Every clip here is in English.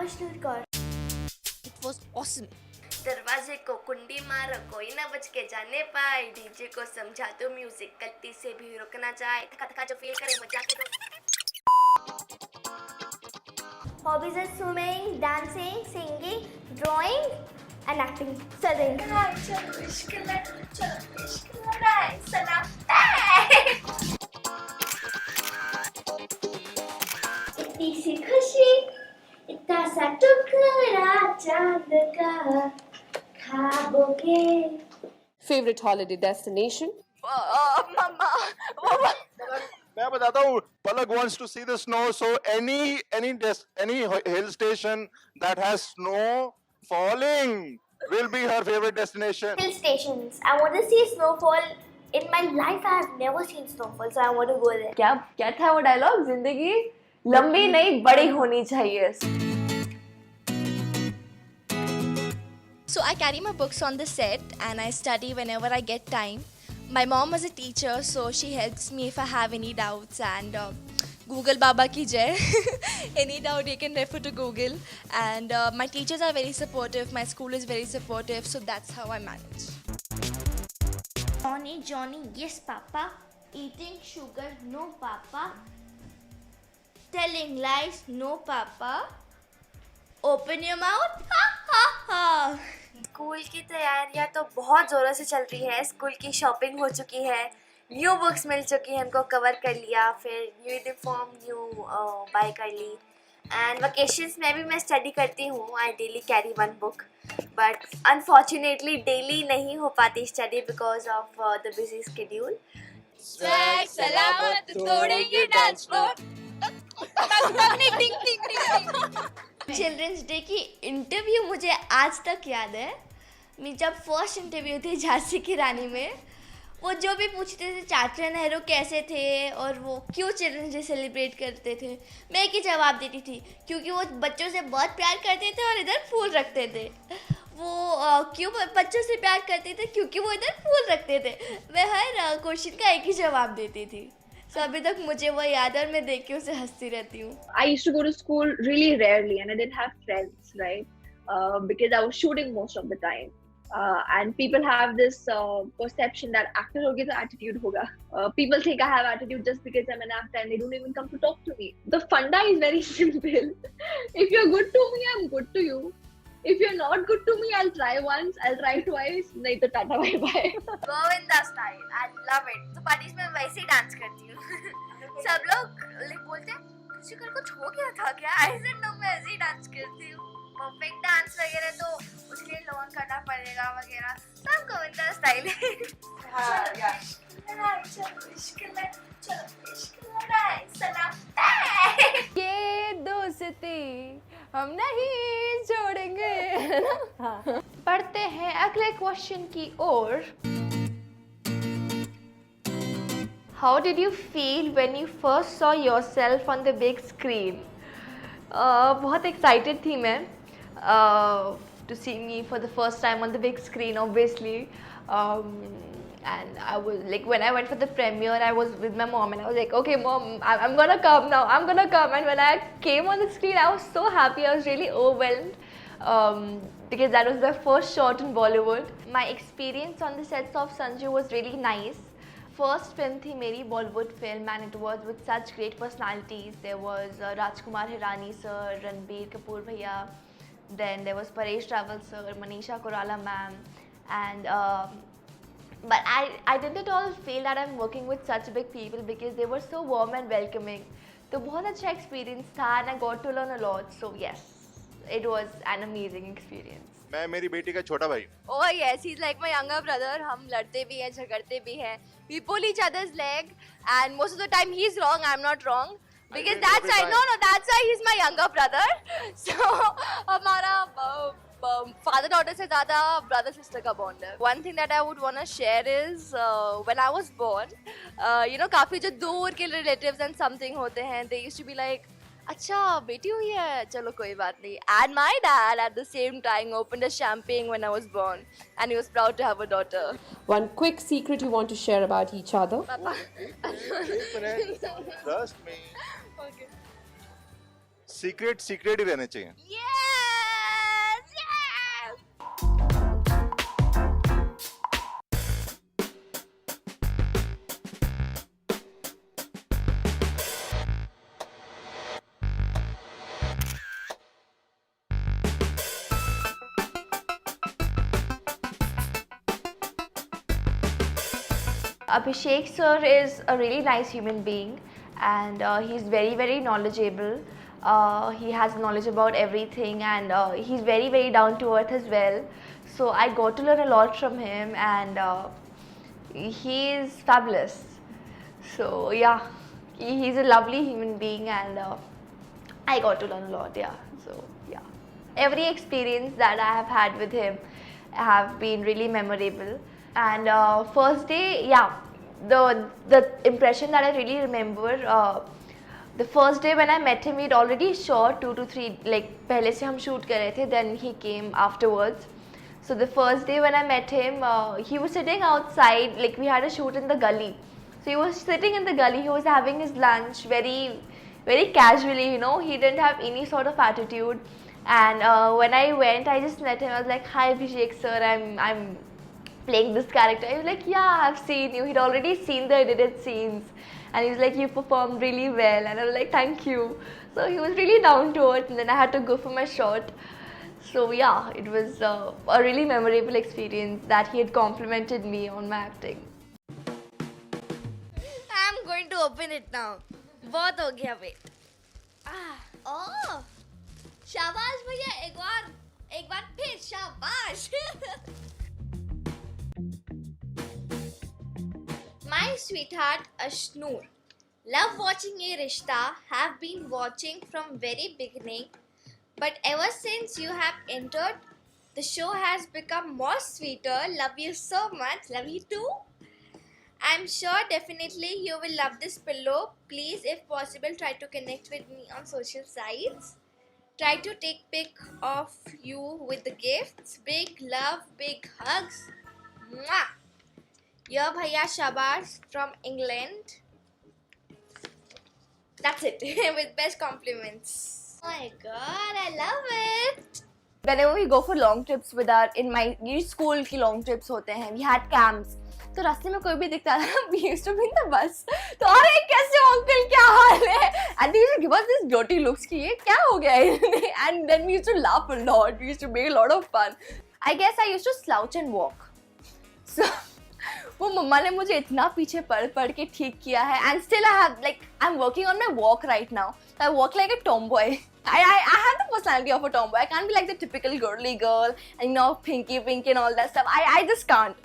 मशहूर Kaur. It was awesome. दरवाजे को कुंडी मारो कोई ना बच के जाने पाए, डीजे को समझा तो म्यूजिक गलती से भी रुकना चाहे, थका थका जो फील करे वो जाके दो। Hobbies are swimming, dancing, singing, drawing and acting. Studying. चलो इश्क लड़ाई सलाम। इतनी सी खुशी, इतना सा टुकड़ा चांद का, ख्वाबों के। Favorite holiday destination? Mama. मैं बताता हूँ, Palak wants to see the snow, so any hill station that has snow falling will be her favorite destination. Hill stations. I want to see snowfall. In my life, I have never seen snowfall, so I want to go there. क्या था वो dialogue? जिंदगी लंबी नहीं बड़ी होनी चाहिए. So I carry my books on the set and I study whenever I get time. My mom is a teacher, so she helps me if I have any doubts, and Google Baba ki jai. Any doubt you can refer to Google, and my teachers are very supportive, my school is very supportive, so that's how I manage. Johnny, yes, Papa. Eating sugar, no, Papa. Telling lies, no, Papa. Open your mouth, ha ha ha. School की तैयारियां तो बहुत ज़ोरों से चल रही है. School की शॉपिंग हो चुकी है, न्यू बुक्स मिल चुकी हैं, उनको कवर कर लिया, फिर यूनिफॉर्म न्यू बाय कर ली. एंड वकेशंस में भी मैं स्टडी करती हूँ. I daily carry one book, but unfortunately daily नहीं हो पाती study because of the busy schedule. Swag, salamat, तोड़ेंगे dance floor. चिल्ड्रंस डे की इंटरव्यू मुझे आज तक याद है. मैं जब फर्स्ट इंटरव्यू थी झांसी की रानी में, वो जो भी पूछते थे चाचा नेहरू कैसे थे और वो क्यों चिल्ड्रंस डे सेलिब्रेट करते थे, मैं एक ही जवाब देती थी, क्योंकि वो बच्चों से बहुत प्यार करते थे और इधर फूल रखते थे. वो क्यों बच्चों से प्यार करते थे, क्योंकि वो इधर फूल रखते थे. मैं हर क्वेश्चन का एक ही जवाब देती थी. So, अभी तक मुझे वो याद है और मैं देख के उसे हंसती रहती हूँ. I used to go to school really rarely and I didn't have friends, right? Because I was shooting most of the time. And people have this perception that actor hoge to attitude hoga. People think I have attitude just because I'm an actor and they don't even come to talk to me. The funda is very simple. If you're good to me, I'm good to you. If you're not good to me, I'll try once, I'll try twice, nahi to tata bye bye. Govinda style, I love it. तो parties में वैसे ही dance करती हूँ. सब लोग बोलते हैं तुझे कल कुछ हो गया था क्या? I said no, मैं ऐसे ही डांस करती हूँ. परफेक्ट डांस वगैरह तो उसके लिए लोन करना पड़ेगा वगैरह. सब गोविंदा स्टाइल है. चलो इश्क लड़ाई सलाम. ये दोस्ती हम नहीं छोड़ेंगे. पढ़ते हैं अगले क्वेश्चन की ओर. How did you feel when you first saw yourself on the big screen? बहुत excited थी मैं to see me for the first time on the big screen, obviously. And I was like, when I went for the premiere, I was with my mom and I was like, okay mom, I'm gonna come now, I'm gonna come. And when I came on the screen, I was so happy, I was really overwhelmed, because that was my first shot in Bollywood. My experience on the sets of Sanju was really nice. First film थी मेरी Bollywood film and it was with such great personalities. There was Rajkumar Hirani sir, Ranbir Kapoor bhaiya, then there was Paresh Rawal sir, Manisha Koirala ma'am, and but I didn't at all feel that I'm working with such big people because they were so warm and welcoming. तो बहुत अच्छा experience था and I got to learn a lot. So yes, it was an amazing experience. मैं मेरी बेटी का छोटा भाई. Oh yes, he's like my younger brother. हम लड़ते भी हैं, झगड़ते भी हैं. We pull each other's leg, and most of the time he's wrong, I'm not wrong. Because that's why, that's why he's my younger brother. So हमारा father-daughter से ज़्यादा brother-sister का bond है. One thing that I would want to share is when I was born, काफ़ी जो दूर के relatives and something होते हैं, they used to be like, अच्छा बेटी हुई है, चलो कोई बात नहीं. And my dad at the same time opened a champagne when I was born, and he was proud to have a daughter. One quick secret you want to share about each other? Papa. Trust me. Okay. Secret secret ही रहने चाहिए. Yes! Yes! Abhishek sir is a really nice human being, and he's very very knowledgeable. He has knowledge about everything, and he's very very down to earth as well. So I got to learn a lot from him, and he is fabulous. So yeah, he's a lovely human being, and I got to learn a lot. Yeah. So yeah, every experience that I have had with him have been really memorable. And first day, yeah, the impression that I really remember. The first day when I met him, we'd already shot 2 to 3, like पहले से हम shoot कर रहे थे. Then he came afterwards. So the first day when I met him, he was sitting outside. Like we had a shoot in the gully. So he was sitting in the gully. He was having his lunch very, very casually. You know, he didn't have any sort of attitude. And when I went, I just met him. I was like, "Hi, Abhishek sir. I'm playing this character." He was like, "Yeah, I've seen you." He'd already seen the edited scenes, and he was like, "You performed really well." And I was like, "Thank you." So he was really down to earth, and then I had to go for my shot. So yeah, it was a really memorable experience that he had complimented me on my acting. I'm going to open it now. बहुत हो गया wait. ओह शाबाश भैया, एक बार फिर शाबाश. My sweetheart Ashnoor, love watching Ye Rishta, have been watching from very beginning, but ever since you have entered, the show has become more sweeter. Love you so much. Love you too. I'm sure definitely you will love this pillow. Please, if possible, try to connect with me on social sites. Try to take pic of you with the gifts. Big love, big hugs. Mwah! Your Bhaiya Shabash from England. That's it. With best compliments. Oh my god, I love it. Whenever we go for long trips with our, in my ये school की long trips होते हैं, we had camps. तो रास्ते में कोई भी दिखता था, we used to be in the bus. तो अरे कैसे हो अंकल, क्या हाल है? And they used to give us this dirty looks कि ये क्या हो गया है? And then we used to laugh a lot. We used to make a lot of fun. I guess I used to slouch and walk. So वो मम्मा ने मुझे इतना पीछे पढ़ के ठीक किया है. And still I have, like, I'm working on my walk right now. I walk like a tomboy. I have the personality of a tomboy. I can't be like the typical girly girl and, you know, pinky and all that stuff. I just can't.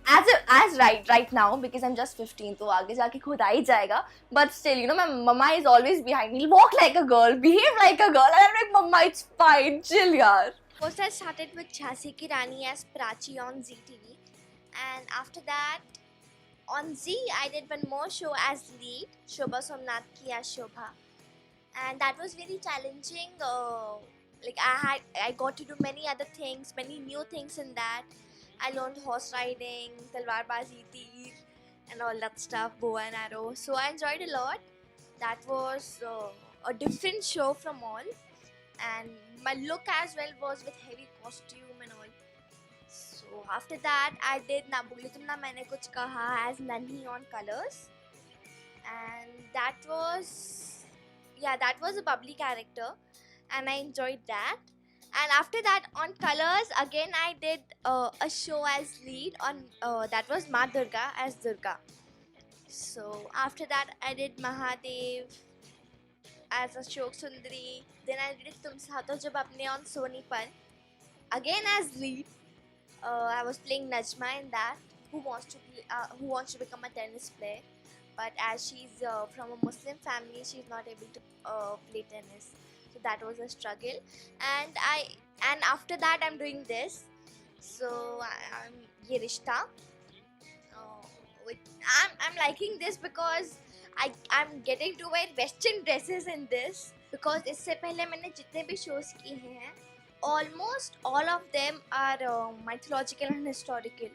As right now, because I'm just 15, तो आगे जाके खुद आ ही जाएगा. But still, you know, my mama is always behind me. Walk like a girl, behave like a girl. And I'm like, Mama, it's fine, chill, yaar. First, I started with Jhansi Ki Rani as Prachi on ZTV, and after that, on Z, I did one more show as lead, Shobha Somnath ki as Shobha, and that was very challenging. Like I got to do many other things, many new things in that. I learned horse riding, talwarbazi, teer, and all that stuff, bow and arrow. So I enjoyed a lot. That was a different show from all, and my look as well was with heavy costume and all. So after that, I did Na Boli Tum Na Maine Kuch Kaha as Nanhi on Colors, and that was a bubbly character, and I enjoyed that. And after that, on Colors, again I did a show as lead on that was Ma Durga as Durga. So after that, I did Mahadev as Ashok Sundari. Then I did Tum Saath Ho Jab Apne on Sony Par, again as lead. I was playing Najma in that, who wants to become a tennis player, but as she's from a Muslim family, she's not able to play tennis. So that was a struggle, and after that I'm doing this. So I'm Ye Rishta. I'm liking this because I'm getting to wear western dresses in this, because इससे पहले मैंने जितने भी shows किए हैं, almost all of them are mythological and historical.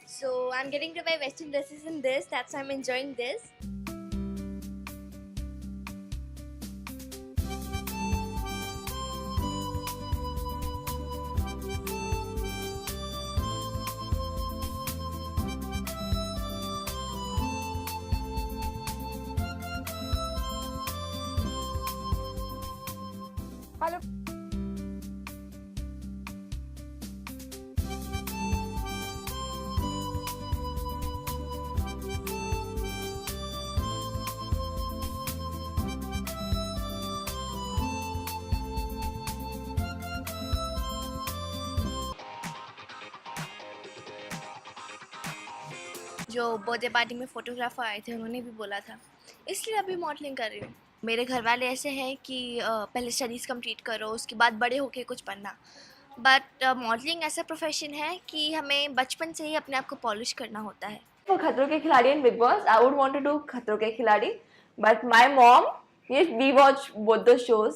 So I'm getting to wear western dresses in this. That's why I'm enjoying this. Hello जो birthday party में photographer आए थे उन्होंने भी बोला था, इसलिए अभी मॉडलिंग कर रही हूँ। मेरे घर वाले ऐसे हैं कि पहले स्टडीज़ कंप्लीट करो, उसके बाद बड़े होके कुछ बनना। बट मॉडलिंग ऐसा प्रोफेशन है कि हमें बचपन से ही अपने आप को पॉलिश करना होता है। For खतरों के खिलाड़ी and Big Boss, I would want to do खतरों के खिलाड़ी, but my mom, yes, we watch both the shows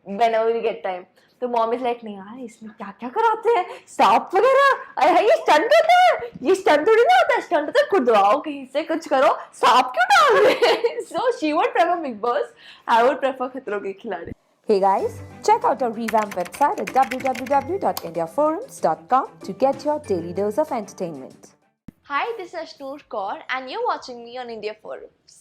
whenever we get time. तो मॉम इज लाइक नहीं यार इसमें क्या क्या कराते हैं सांप वगैरह, अरे ये स्टंट होता है, ये स्टंट थोड़ी ना होता है, स्टंट होता है खुदवाओ कहीं से कुछ करो, सांप क्यों डाल रहे हैं. So she would prefer big boss, I would prefer खतरों के खिलाड़ी. Hey guys, check out our revamped website at www.indiaforums.com to get your daily dose of entertainment. Hi, this is Ashnoor Kaur and you're watching me on India Forums.